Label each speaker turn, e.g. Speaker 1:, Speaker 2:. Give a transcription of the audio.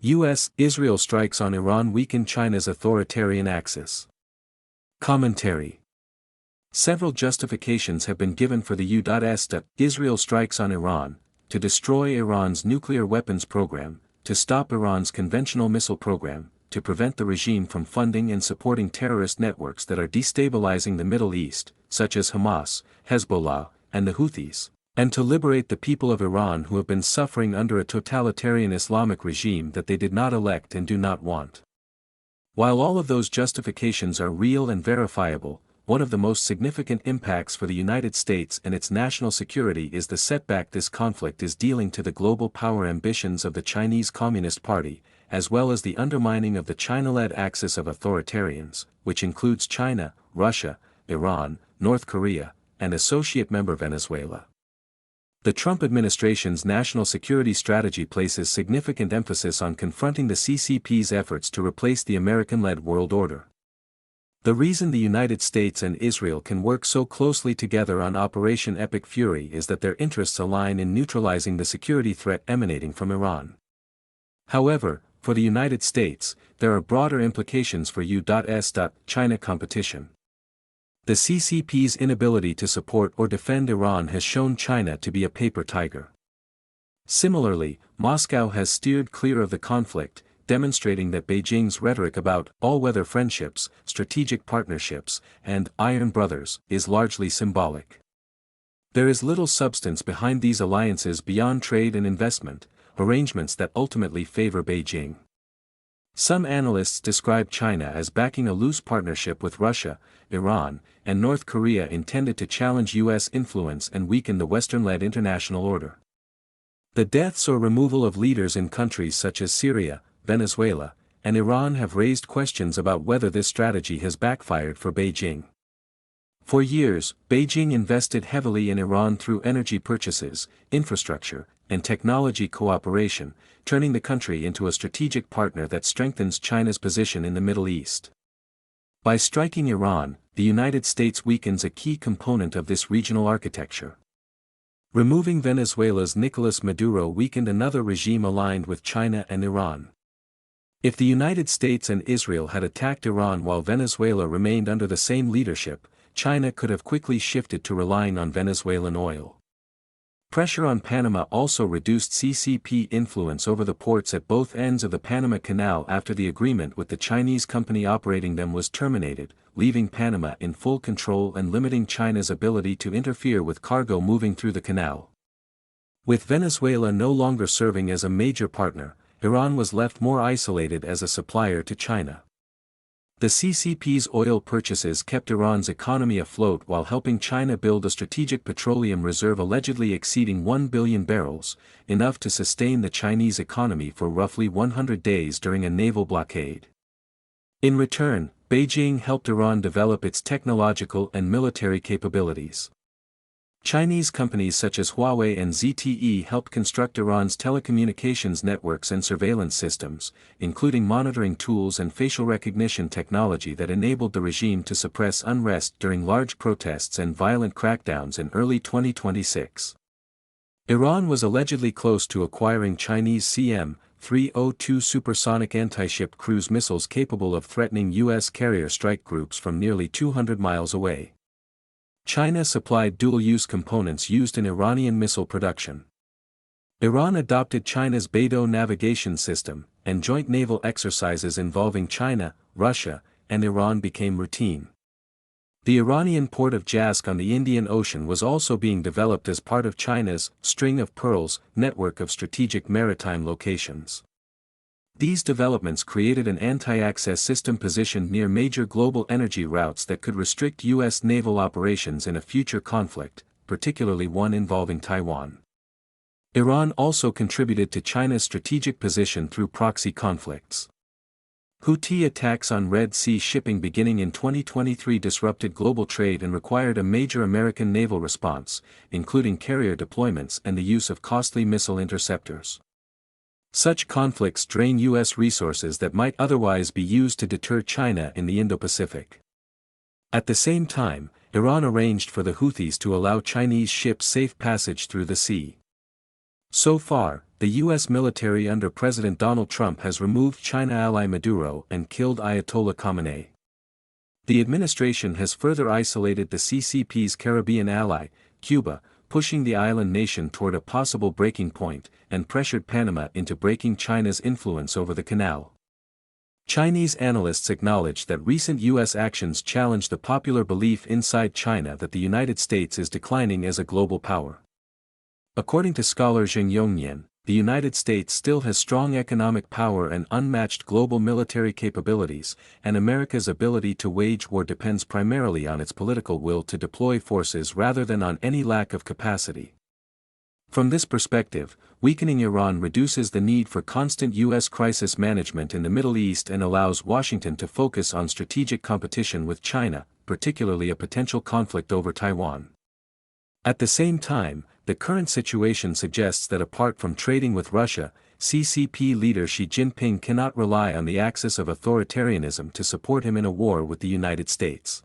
Speaker 1: U.S. Israel strikes on Iran weaken China's authoritarian axis. Commentary. Several justifications have been given for the U.S. Israel strikes on Iran, to destroy Iran's nuclear weapons program, to stop Iran's conventional missile program, to prevent the regime from funding and supporting terrorist networks that are destabilizing the Middle East, such as Hamas, Hezbollah, and the Houthis, and to liberate the people of Iran who have been suffering under a totalitarian Islamic regime that they did not elect and do not want. While all of those justifications are real and verifiable, one of the most significant impacts for the United States and its national security is the setback this conflict is dealing to the global power ambitions of the Chinese Communist Party, as well as the undermining of the China-led axis of authoritarians, which includes China, Russia, Iran, North Korea, and associate member Venezuela. The Trump administration's national security strategy places significant emphasis on confronting the CCP's efforts to replace the American-led world order. The reason the United States and Israel can work so closely together on Operation Epic Fury is that their interests align in neutralizing the security threat emanating from Iran. However, for the United States, there are broader implications for U.S. China competition. The CCP's inability to support or defend Iran has shown China to be a paper tiger. Similarly, Moscow has steered clear of the conflict, demonstrating that Beijing's rhetoric about all-weather friendships, strategic partnerships, and Iron Brothers is largely symbolic. There is little substance behind these alliances beyond trade and investment, arrangements that ultimately favor Beijing. Some analysts describe China as backing a loose partnership with Russia, Iran, and North Korea intended to challenge U.S. influence and weaken the Western-led international order. The deaths or removal of leaders in countries such as Syria, Venezuela, and Iran have raised questions about whether this strategy has backfired for Beijing. For years, Beijing invested heavily in Iran through energy purchases, infrastructure, and technology cooperation, turning the country into a strategic partner that strengthens China's position in the Middle East. By striking Iran, the United States weakens a key component of this regional architecture. Removing Venezuela's Nicolas Maduro weakened another regime aligned with China and Iran. If the United States and Israel had attacked Iran while Venezuela remained under the same leadership, China could have quickly shifted to relying on Venezuelan oil. Pressure on Panama also reduced CCP influence over the ports at both ends of the Panama Canal after the agreement with the Chinese company operating them was terminated, leaving Panama in full control and limiting China's ability to interfere with cargo moving through the canal. With Venezuela no longer serving as a major partner, Iran was left more isolated as a supplier to China. The CCP's oil purchases kept Iran's economy afloat while helping China build a strategic petroleum reserve allegedly exceeding 1 billion barrels, enough to sustain the Chinese economy for roughly 100 days during a naval blockade. In return, Beijing helped Iran develop its technological and military capabilities. Chinese companies such as Huawei and ZTE helped construct Iran's telecommunications networks and surveillance systems, including monitoring tools and facial recognition technology that enabled the regime to suppress unrest during large protests and violent crackdowns in early 2026. Iran was allegedly close to acquiring Chinese CM-302 supersonic anti-ship cruise missiles capable of threatening U.S. carrier strike groups from nearly 200 miles away. China supplied dual-use components used in Iranian missile production. Iran adopted China's Beidou navigation system, and joint naval exercises involving China, Russia, and Iran became routine. The Iranian port of Jask on the Indian Ocean was also being developed as part of China's String of Pearls network of strategic maritime locations. These developments created an anti-access system positioned near major global energy routes that could restrict U.S. naval operations in a future conflict, particularly one involving Taiwan. Iran also contributed to China's strategic position through proxy conflicts. Houthi attacks on Red Sea shipping beginning in 2023 disrupted global trade and required a major American naval response, including carrier deployments and the use of costly missile interceptors. Such conflicts drain U.S. resources that might otherwise be used to deter China in the Indo-Pacific. At the same time, Iran arranged for the Houthis to allow Chinese ships safe passage through the sea. So far, the U.S. military under President Donald Trump has removed China ally Maduro and killed Ayatollah Khamenei. The administration has further isolated the CCP's Caribbean ally, Cuba, pushing the island nation toward a possible breaking point, and pressured Panama into breaking China's influence over the canal. Chinese analysts acknowledge that recent U.S. actions challenge the popular belief inside China that the United States is declining as a global power. According to scholar Zheng Yongnian, the United States still has strong economic power and unmatched global military capabilities, and America's ability to wage war depends primarily on its political will to deploy forces rather than on any lack of capacity. From this perspective, weakening Iran reduces the need for constant U.S. crisis management in the Middle East and allows Washington to focus on strategic competition with China, particularly a potential conflict over Taiwan. At the same time, the current situation suggests that apart from trading with Russia, CCP leader Xi Jinping cannot rely on the axis of authoritarianism to support him in a war with the United States.